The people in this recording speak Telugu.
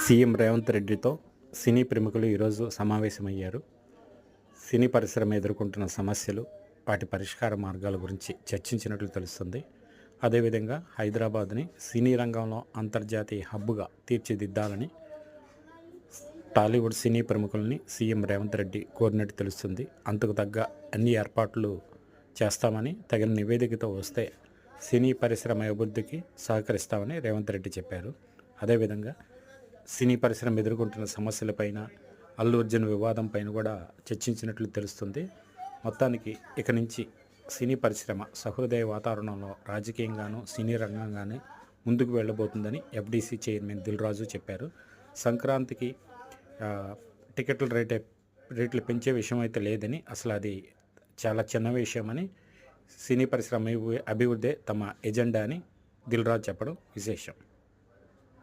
సీఎం రేవంత్ రెడ్డితో సినీ ప్రముఖులు ఈరోజు సమావేశమయ్యారు. సినీ పరిశ్రమ ఎదుర్కొంటున్న సమస్యలు, వాటి పరిష్కార మార్గాల గురించి చర్చించినట్లు తెలుస్తుంది. అదేవిధంగా హైదరాబాద్ని సినీ రంగంలో అంతర్జాతీయ హబ్గా తీర్చిదిద్దాలని టాలీవుడ్ సినీ ప్రముఖుల్ని సీఎం రేవంత్ రెడ్డి కోరినట్టు తెలుస్తుంది. అందుకు తగ్గ అన్ని ఏర్పాట్లు చేస్తామని, తగిన నివేదికతో వస్తే సినీ పరిశ్రమ అభివృద్ధికి సహకరిస్తామని రేవంత్ రెడ్డి చెప్పారు. అదేవిధంగా సినీ పరిశ్రమ ఎదుర్కొంటున్న సమస్యలపైన, అల్లు అర్జున్ వివాదం పైన కూడా చర్చించినట్లు తెలుస్తుంది. మొత్తానికి ఇక నుంచి సినీ పరిశ్రమ సహృదయ వాతావరణంలో రాజకీయంగాను, సినీ రంగంగానే ముందుకు వెళ్ళబోతుందని ఎఫ్డీసీ చైర్మన్ దిల్ రాజు చెప్పారు. సంక్రాంతికి టికెట్ల రేట్లు పెంచే విషయం అయితే లేదని, అసలు అది చాలా చిన్న విషయమని, సినీ పరిశ్రమ అభివృద్ధే తమ ఎజెండా అని దిల్ రాజు చెప్పడం విశేషం.